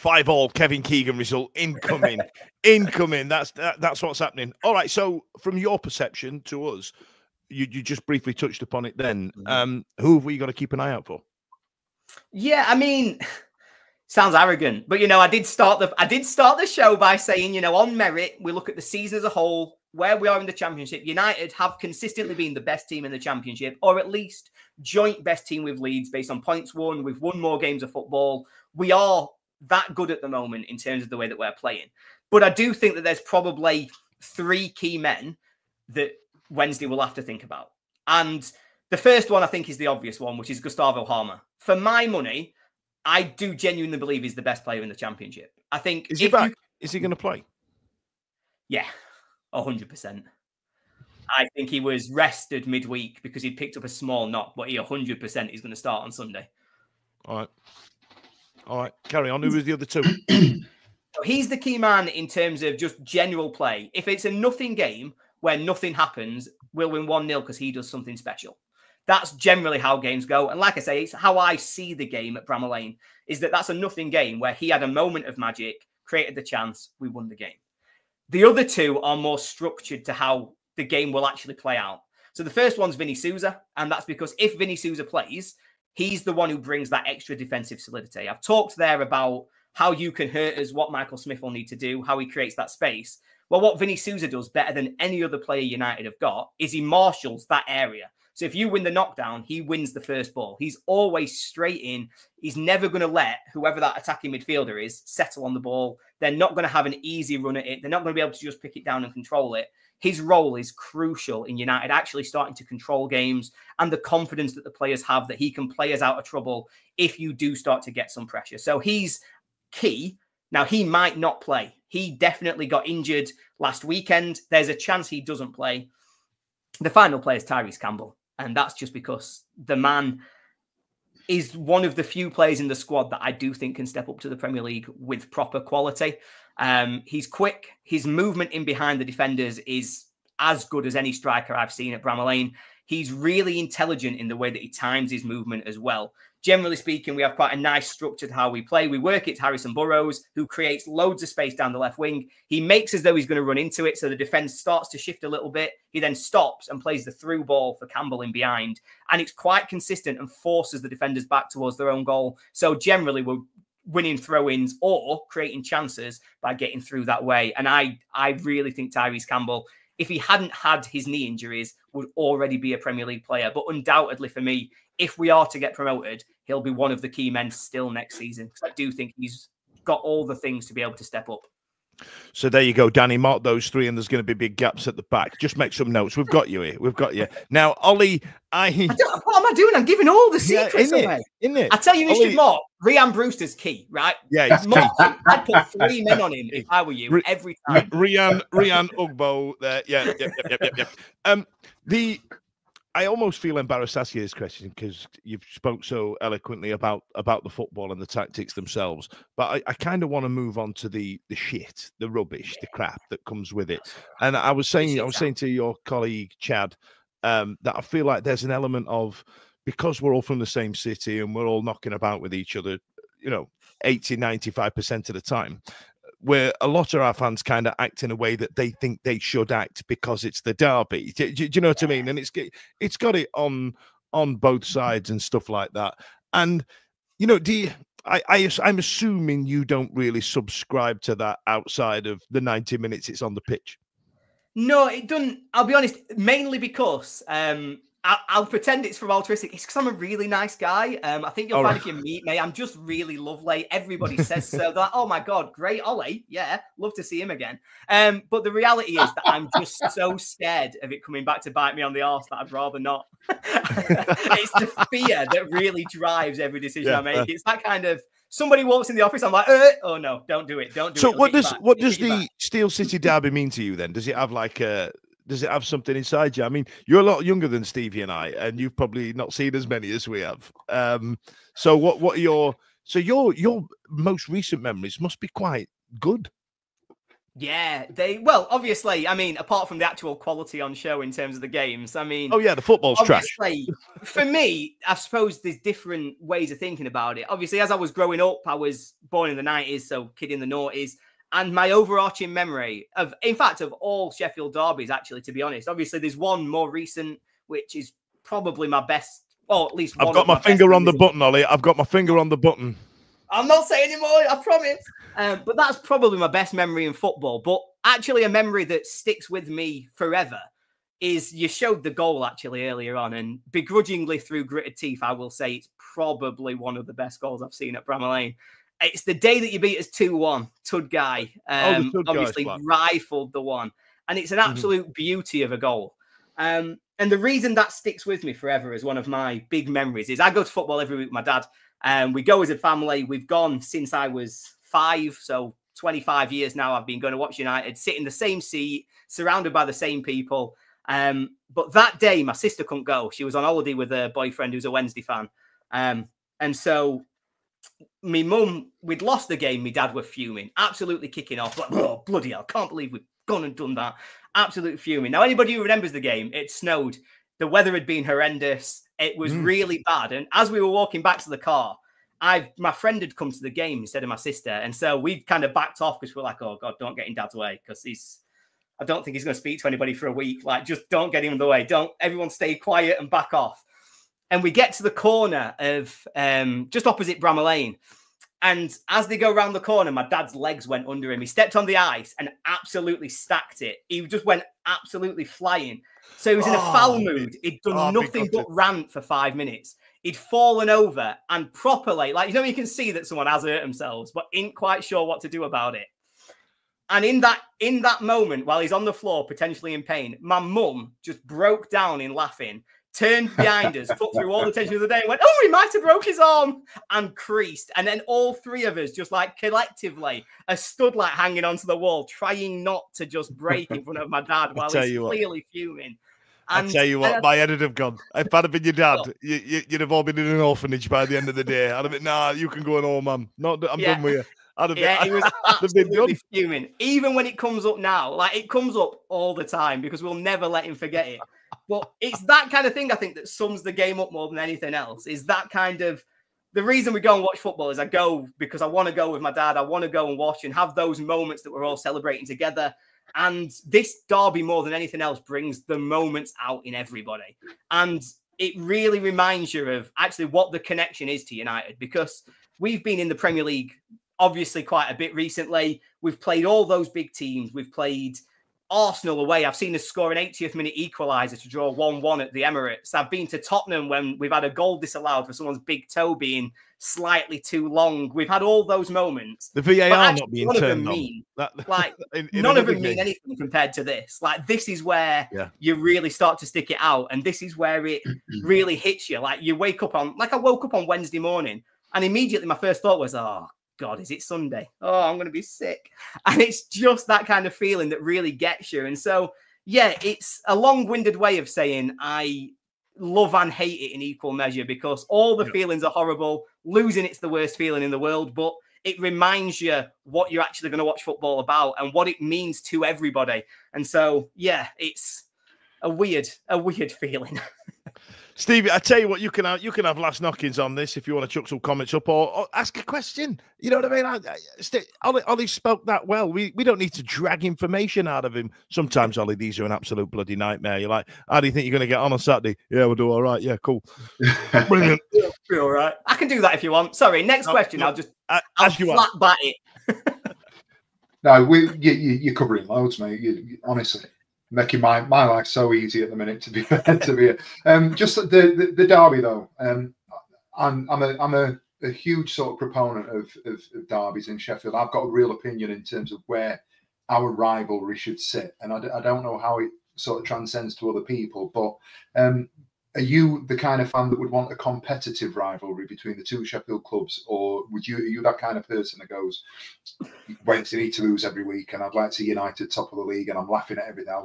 Speaker 1: 5-5 Kevin Keegan result incoming. Incoming. That's what's happening. All right. So from your perception to us, you just briefly touched upon it then. Who have we got to keep an eye out for?
Speaker 3: Yeah, I mean, sounds arrogant, but I did start the show by saying, on merit, we look at the season as a whole, where we are in the Championship. United have consistently been the best team in the Championship, or at least joint best team with Leeds based on points won. We've won more games of football. We are that good at the moment in terms of the way that we're playing. But I do think that there's probably 3 key men that Wednesday will have to think about. And the first one, I think, is the obvious one, which is Gustavo Harmer. For my money, I do genuinely believe he's the best player in the Championship. I think...
Speaker 1: Is he back? Is he going to play?
Speaker 3: Yeah, 100%. I think he was rested midweek because he'd picked up a small knock, but he 100% is going to start on Sunday.
Speaker 1: All right. Carry on. Who was the other 2?
Speaker 3: He's the key man in terms of just general play. If it's a nothing game where nothing happens, we'll win 1-0 because he does something special. That's generally how games go. And like I say, it's how I see the game at Bramall Lane, is that that's a nothing game where he had a moment of magic, created the chance, we won the game. The other 2 are more structured to how the game will actually play out. So the first one's Vinny Souza, and that's because if Vinny Souza plays, he's the one who brings that extra defensive solidity. I've talked there about how you can hurt us, what Michael Smith will need to do, how he creates that space. Well, what Vinny Souza does better than any other player United have got is he marshals that area. So if you win the knockdown, he wins the first ball. He's always straight in. He's never going to let whoever that attacking midfielder is settle on the ball. They're not going to have an easy run at it. They're not going to be able to just pick it down and control it. His role is crucial in United actually starting to control games and the confidence that the players have that he can play us out of trouble if you do start to get some pressure. So he's key. Now, he might not play. He definitely got injured last weekend. There's a chance he doesn't play. The final player is Tyrese Campbell. And that's just because the man is one of the few players in the squad that I do think can step up to the Premier League with proper quality. He's quick. His movement in behind the defenders is as good as any striker I've seen at Bramall Lane. He's really intelligent in the way that he times his movement as well. Generally speaking, we have quite a nice structure to how we play. We work it to Harrison Burrows, who creates loads of space down the left wing. He makes as though he's going to run into it, so the defence starts to shift a little bit. He then stops and plays the through ball for Campbell in behind. And it's quite consistent and forces the defenders back towards their own goal. So generally, we're winning throw-ins or creating chances by getting through that way. And I really think Tyrese Campbell, if he hadn't had his knee injuries, would already be a Premier League player. But undoubtedly for me, if we are to get promoted, he'll be one of the key men still next season. Because I do think he's got all the things to be able to step up.
Speaker 1: So there you go, Danny. Mark those 3, and there's going to be big gaps at the back. Just make some notes. We've got you here. We've got you. Now, Ollie,
Speaker 3: what am I doing? I'm giving all the secrets away.
Speaker 1: Isn't it?
Speaker 3: I tell you, Mr. Mark, Ryan Brewster's key, right?
Speaker 1: Yeah, he's
Speaker 3: Mark, I'd put 3 men on him if I were you every time.
Speaker 1: Ryan Ugbo there. Yeah. I almost feel embarrassed asking this question because you've spoke so eloquently about the football and the tactics themselves. But I kind of want to move on to the shit, the rubbish, the crap that comes with it. And I was saying to your colleague Chad that I feel like there's an element of, because we're all from the same city and we're all knocking about with each other, 80, 95% of the time, where a lot of our fans kind of act in a way that they think they should act because it's the derby. Do you know what I mean? And it's got it on both sides and stuff like that. And I'm assuming you don't really subscribe to that outside of the 90 minutes it's on the pitch.
Speaker 3: No, it doesn't. I'll be honest, mainly because I'll pretend it's from altruistic. It's because I'm a really nice guy. I think you'll find if you meet me, I'm just really lovely. Everybody says so. They're like, oh my God, great Ollie. Yeah, love to see him again. But the reality is that I'm just so scared of it coming back to bite me on the arse that I'd rather not. It's the fear that really drives every decision I make. It's that kind of, somebody walks in the office, I'm like, oh no, don't do it. Don't do it.
Speaker 1: So what does the Steel City Derby mean to you then? Does it have does it have something inside you? I mean, you're a lot younger than Stevie and I, and you've probably not seen as many as we have. So what are your most recent memories must be quite good.
Speaker 3: Yeah, obviously, I mean, apart from the actual quality on show in terms of the games, I mean...
Speaker 1: Oh, yeah, the football's trash.
Speaker 3: For me, I suppose there's different ways of thinking about it. Obviously, as I was growing up, I was born in the 90s, so kid in the noughties. And my overarching memory of all Sheffield derbies, actually, to be honest, obviously there's one more recent, which is probably my best, or at least one
Speaker 1: I've got
Speaker 3: of
Speaker 1: my finger on the
Speaker 3: memories.
Speaker 1: button, Ollie. I've got my finger on the button.
Speaker 3: I'm not saying anymore, I promise. But that's probably my best memory in football. But actually a memory that sticks with me forever is you showed the goal actually earlier on, and begrudgingly through gritted teeth, I will say it's probably one of the best goals I've seen at Bramall Lane. It's the day that you beat us 2-1. Tud Guy obviously rifled the one. And it's an absolute beauty of a goal. And the reason that sticks with me forever as one of my big memories is I go to football every week with my dad. We go as a family. We've gone since I was 5. So 25 years now I've been going to watch United, sit in the same seat, surrounded by the same people. But that day, my sister couldn't go. She was on holiday with a boyfriend who's a Wednesday fan. And so my mum, we'd lost the game. My dad were fuming, absolutely kicking off. Like, oh, bloody hell, can't believe we've gone and done that. Absolutely fuming. Now, anybody who remembers the game, it snowed. The weather had been horrendous. It was really bad. And as we were walking back to the car, my friend had come to the game instead of my sister. And so we kind of backed off because we're like, oh, God, don't get in Dad's way, because I don't think he's going to speak to anybody for a week. Like, just don't get him in the way. Don't everyone stay quiet and back off. And we get to the corner of just opposite Bramall Lane. And as they go around the corner, my dad's legs went under him. He stepped on the ice and absolutely stacked it. He just went absolutely flying. So he was in a foul mood. He'd done nothing but rant for 5 minutes. He'd fallen over and properly, like, you can see that someone has hurt themselves, but ain't quite sure what to do about it. And in that moment, while he's on the floor, potentially in pain, my mum just broke down in laughing, turned behind us, put through all the tension of the day, and went, oh, he might have broke his arm, and creased. And then all three of us just like collectively are stood like hanging onto the wall, trying not to just break in front of my dad while he's clearly fuming.
Speaker 1: And I tell you what, my head would have gone. If I'd have been your dad, you'd have all been in an orphanage by the end of the day. I'd have been, nah, you can go home, man. I'm done with you.
Speaker 3: He was absolutely fuming. Even when it comes up now, like it comes up all the time because we'll never let him forget it. But it's that kind of thing, I think, that sums the game up more than anything else. Is that kind of the reason we go and watch football is I go because I want to go with my dad. I want to go and watch and have those moments that we're all celebrating together. And this derby, more than anything else, brings the moments out in everybody. And it really reminds you of actually what the connection is to United, because we've been in the Premier League obviously quite a bit recently. We've played all those big teams. We've played Arsenal away. I've seen us score an 80th minute equaliser to draw 1-1 at the Emirates. I've been to Tottenham when we've had a goal disallowed for someone's big toe being slightly too long. We've had all those moments.
Speaker 1: The VAR not being turned on.
Speaker 3: None of them mean anything compared to this. Like, this is where you really start to stick it out. And this is where it really hits you. Like, you wake up on, like I woke up on Wednesday morning and immediately my first thought was, oh, God, is it Sunday? Oh, I'm going to be sick. And it's just that kind of feeling that really gets you. And so, yeah, it's a long-winded way of saying I love and hate it in equal measure, because all the feelings are horrible. Losing, it's the worst feeling in the world, but it reminds you what you're actually going to watch football about and what it means to everybody. And so, yeah, it's a weird feeling.
Speaker 1: Stevie, I tell you what, you can have last knockings on this if you want to chuck some comments up or ask a question. You know what I mean? Ollie spoke that well. We don't need to drag information out of him. Sometimes, Ollie, these are an absolute bloody nightmare. You're like, how do you think you're going to get on Saturday? Yeah, we'll do all right. Yeah, cool. Brilliant.
Speaker 3: Be all right. I can do that if you want. Sorry, next question. I'll flat bat it.
Speaker 6: No, you're covering loads, mate. Honestly. Making my life so easy at the minute, to be fair to be. Just the derby though. I'm a huge sort of proponent of derbies in Sheffield. I've got a real opinion in terms of where our rivalry should sit, and I don't know how it sort of transcends to other people. But are you the kind of fan that would want a competitive rivalry between the two Sheffield clubs, or are you that kind of person that goes, Wednesday need to lose every week, and I'd like to see United top of the league, and I'm laughing at everything. I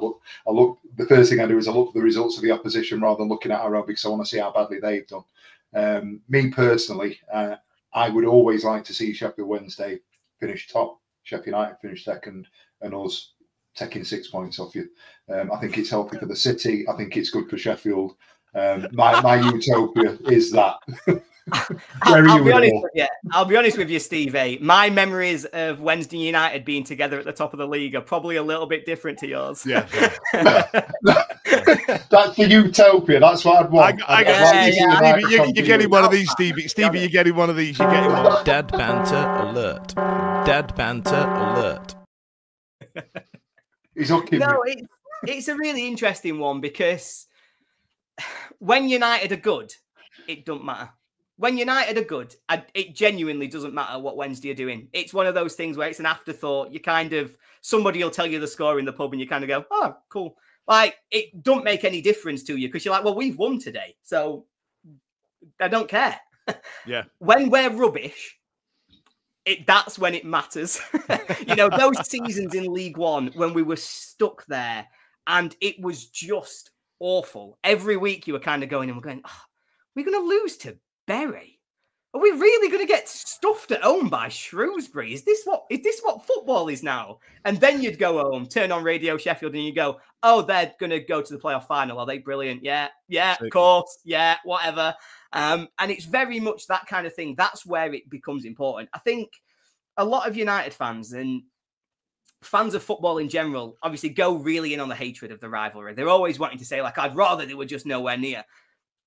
Speaker 6: look. The first thing I do is I look at the results of the opposition rather than looking at our own, because I want to see how badly they've done. Me personally, I would always like to see Sheffield Wednesday finish top, Sheffield United finish second, and us taking 6 points off you. I think it's healthy for the city. I think it's good for Sheffield. My utopia is that.
Speaker 3: I'll be honest with you. I'll be honest with you, Steve A. My memories of Wednesday United being together at the top of the league are probably a little bit different to yours.
Speaker 1: Yeah.
Speaker 6: That's the utopia. That's what I'd want.
Speaker 1: You're getting one of these, Stevie. Stevie, you're getting one of these. You're getting one. Dad banter alert. Dad banter alert.
Speaker 6: He's hooking me.
Speaker 3: No, it's a really interesting one because when United are good, it doesn't matter. When United are good, it genuinely doesn't matter what Wednesday are doing. It's one of those things where it's an afterthought. You kind of, somebody will tell you the score in the pub and you kind of go, oh, cool. Like, it don't make any difference to you because you're like, well, we've won today, so I don't care.
Speaker 1: Yeah.
Speaker 3: When we're rubbish, that's when it matters. You know, those seasons in League One when we were stuck there and it was just awful. Every week you were kind of going and we're going, oh, we're going to lose to Bury. Are we really going to get stuffed at home by Shrewsbury? Is this what football is now? And then you'd go home, turn on Radio Sheffield, and you go, "Oh, they're going to go to the playoff final. Are they brilliant? Yeah, of course, yeah, whatever." And it's very much that kind of thing. That's where it becomes important. I think a lot of United fans and fans of football in general obviously go really in on the hatred of the rivalry. They're always wanting to say, like, "I'd rather they were just nowhere near."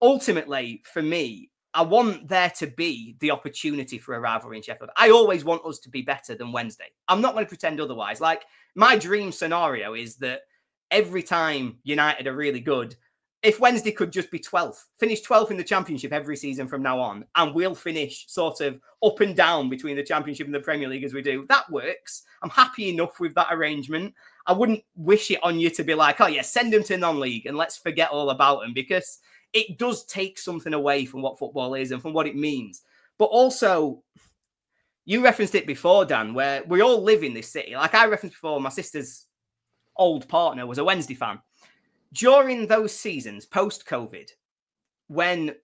Speaker 3: Ultimately, for me, I want there to be the opportunity for a rivalry in Sheffield. I always want us to be better than Wednesday. I'm not going to pretend otherwise. Like, my dream scenario is that every time United are really good, if Wednesday could just be 12th, finish 12th in the Championship every season from now on, and we'll finish sort of up and down between the Championship and the Premier League as we do, that works. I'm happy enough with that arrangement. I wouldn't wish it on you to be like, oh yeah, send them to non-league and let's forget all about them, because it does take something away from what football is and from what it means. But also, you referenced it before, Dan, where we all live in this city. Like I referenced before, my sister's old partner was a Wednesday fan. During those seasons, post-COVID, when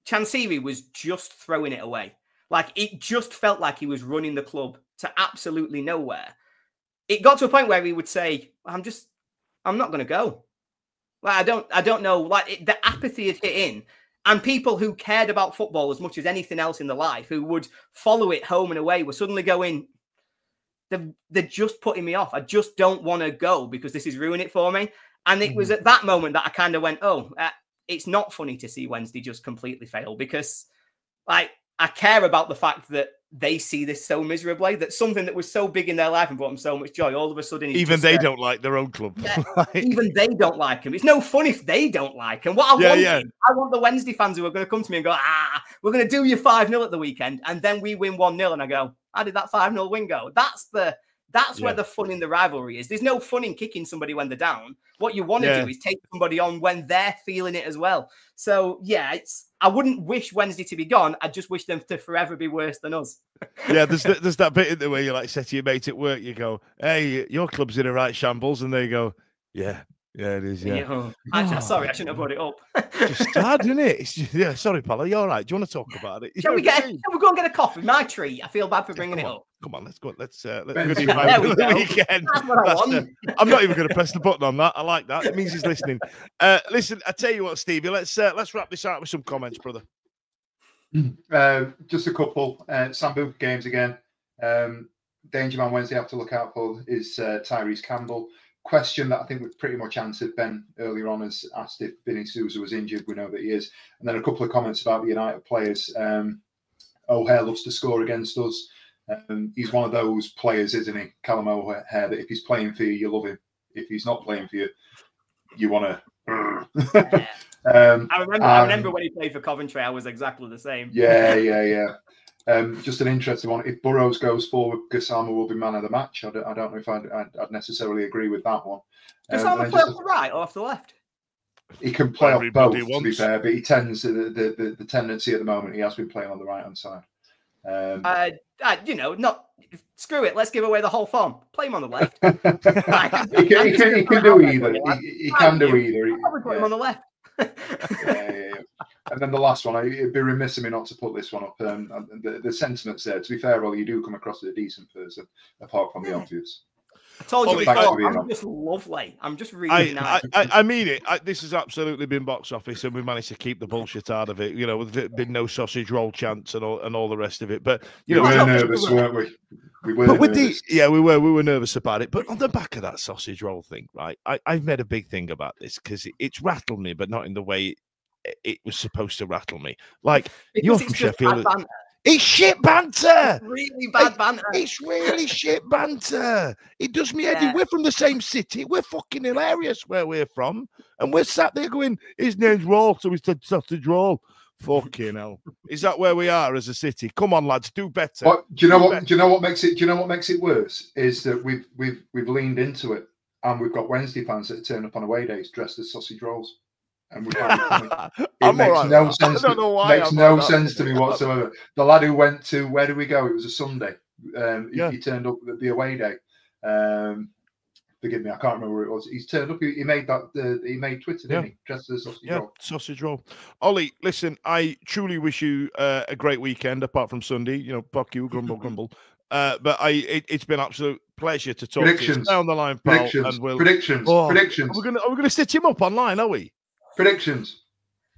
Speaker 3: Chansiri was just throwing it away, like it just felt like he was running the club to absolutely nowhere. It got to a point where he would say, I'm not going to go. Like, I don't know. Like the apathy had hit in, and people who cared about football as much as anything else in their life, who would follow it home and away, were suddenly going, they're just putting me off. I just don't want to go because this is ruining it for me. And it was at that moment that I kind of went, oh, it's not funny to see Wednesday just completely fail, because like I care about the fact that they see this so miserably, that something that was so big in their life and brought them so much joy, all of a sudden...
Speaker 1: Even they don't like their own club.
Speaker 3: Yeah, even they don't like him. It's no fun if they don't like him. What I want the Wednesday fans who are going to come to me and go, we're going to do you 5-0 at the weekend, and then we win 1-0, and I go, how did that 5-0 win go? That's where the fun in the rivalry is. There's no fun in kicking somebody when they're down. What you want to do is take somebody on when they're feeling it as well. So, yeah, I wouldn't wish Wednesday to be gone. I just wish them to forever be worse than us.
Speaker 1: Yeah, there's that bit in there where you like say to your mate at work, you go, hey, your club's in a right shambles. And they go, yeah, it is, yeah.
Speaker 3: Actually, sorry, I shouldn't have brought it up.
Speaker 1: Just sad, isn't it? It's sorry, pal. Are you all right? Do you want to talk about it?
Speaker 3: Shall we go and get a coffee? My treat. I feel bad for bringing it up.
Speaker 1: Come on, let's go. Let's go the weekend. I'm not even going to press the button on that. I like that. It means he's listening. Listen, I tell you what, Stevie. Let's wrap this out with some comments, brother.
Speaker 6: Just a couple. Sambu games again. Danger man Wednesday have to look out for is Tyrese Campbell. Question that I think we've pretty much answered. Ben earlier on has asked if Vinny Sousa was injured. We know that he is. And then a couple of comments about the United players. O'Hare loves to score against us. He's one of those players, isn't he? Callum O'Hare, that if he's playing for you, you love him. If he's not playing for you, you want to.
Speaker 3: I remember when he played for Coventry, I was exactly the same.
Speaker 6: Yeah. Just an interesting one. If Burrows goes forward, Gassama will be man of the match. I don't know if I'd necessarily agree with that one.
Speaker 3: Gassama play off the right or off the left?
Speaker 6: He can play off both, to be fair, but he tends the tendency at the moment, he has been playing on the right hand side.
Speaker 3: Screw it. Let's give away the whole farm. Play him on the left.
Speaker 6: He can do either. He can do either.
Speaker 3: I'll probably put him on the left.
Speaker 6: Yeah. And then the last one, it'd be remiss of me not to put this one up. The sentiments there. To be fair, Ollie, you do come across as a decent person, apart from the obvious.
Speaker 3: I told you
Speaker 1: Ollie,
Speaker 3: before, I'm just lovely. I'm just really nice.
Speaker 1: I mean it. This has absolutely been box office, and we managed to keep the bullshit out of it. You know, there's been no sausage roll chants and all the rest of it. But you know,
Speaker 6: we were nervous, weren't we? We were nervous.
Speaker 1: We were nervous about it. But on the back of that sausage roll thing, right? I've made a big thing about this because it's rattled me, but not in the way it was supposed to rattle me. Like you're from Sheffield. It's shit banter.
Speaker 3: It's really bad banter.
Speaker 1: It's really shit banter. It does me head in. We're from the same city. We're fucking hilarious where we're from. And we're sat there going, his name's Roll, so he's said sausage roll. Fucking hell. Is that where we are as a city? Come on, lads, do better.
Speaker 6: But do you know what makes it worse? Is that we've leaned into it, and we've got Wednesday fans that turn up on away days dressed as sausage rolls. And we can't. It makes no sense. Makes no sense to me whatsoever. The lad who went to, where did we go? It was a Sunday. He turned up at the away day. Forgive me, I can't remember where it was. He's turned up. He made that. He made Twitter, didn't he? Dressed as a sausage roll.
Speaker 1: Sausage roll. Ollie, listen, I truly wish you a great weekend. Apart from Sunday, you know, fuck you, grumble, grumble. But it's been an absolute pleasure to talk to you. Down the line, pal.
Speaker 6: Predictions.
Speaker 1: And
Speaker 6: Predictions.
Speaker 1: Are we gonna stitch him up online? Are we?
Speaker 6: Predictions.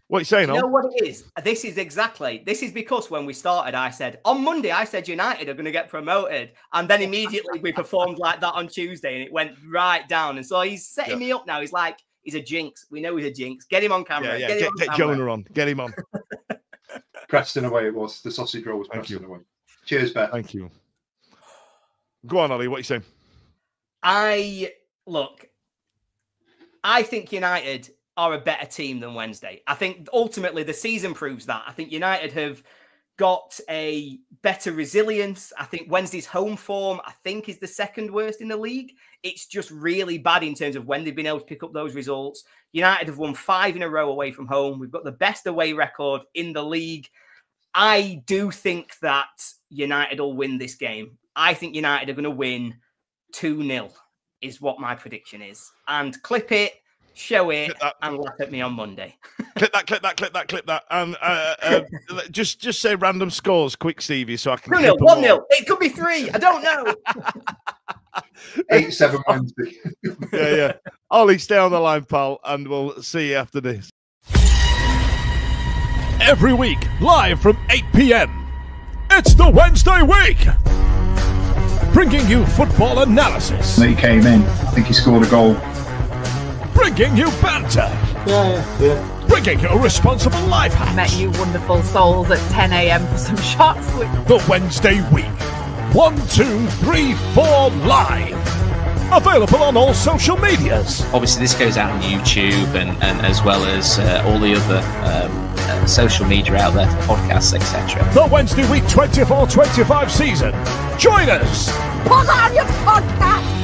Speaker 1: What are you saying?
Speaker 3: You know what it is? This is because when we started, I said on Monday, United are going to get promoted, and then immediately we performed like that on Tuesday, and it went right down. And so he's setting me up now. He's like, he's a jinx. We know he's a jinx. Get him on camera.
Speaker 1: Get Jonah on. Get him on.
Speaker 6: Preston away it was. The sausage roll was Preston away. Cheers, Beth.
Speaker 1: Thank you. Go on, Ollie. What are you saying?
Speaker 3: I think United are a better team than Wednesday. I think ultimately the season proves that. I think United have got a better resilience. I think Wednesday's home form, is the second worst in the league. It's just really bad in terms of when they've been able to pick up those results. United have won 5 in a row away from home. We've got the best away record in the league. I do think that United will win this game. I think United are going to win 2-0 is what my prediction is. And clip it, show it, and laugh at me on Monday.
Speaker 1: clip that. And just say random scores, quick, Stevie, so I can.
Speaker 3: 2-0, 1-0. It could be 3. I don't know.
Speaker 6: 8-7 Wednesday.
Speaker 1: Yeah. Ollie, stay on the line, pal, and we'll see you after this.
Speaker 9: Every week, live from 8 p.m. It's the Wednesday week, bringing you football analysis.
Speaker 10: He came in. I think he scored a goal.
Speaker 9: Bringing you banter.
Speaker 10: Yeah.
Speaker 9: Bringing you responsible life hacks.
Speaker 2: Met you wonderful souls at 10 a.m. for some shots.
Speaker 9: The Wednesday week. 1, 2, 3, 4 live. Available on all social medias.
Speaker 11: Obviously, this goes out on YouTube and as well as all the other social media out there, podcasts, etc.
Speaker 9: The Wednesday week 24-25 season. Join us.
Speaker 2: Put on your podcast.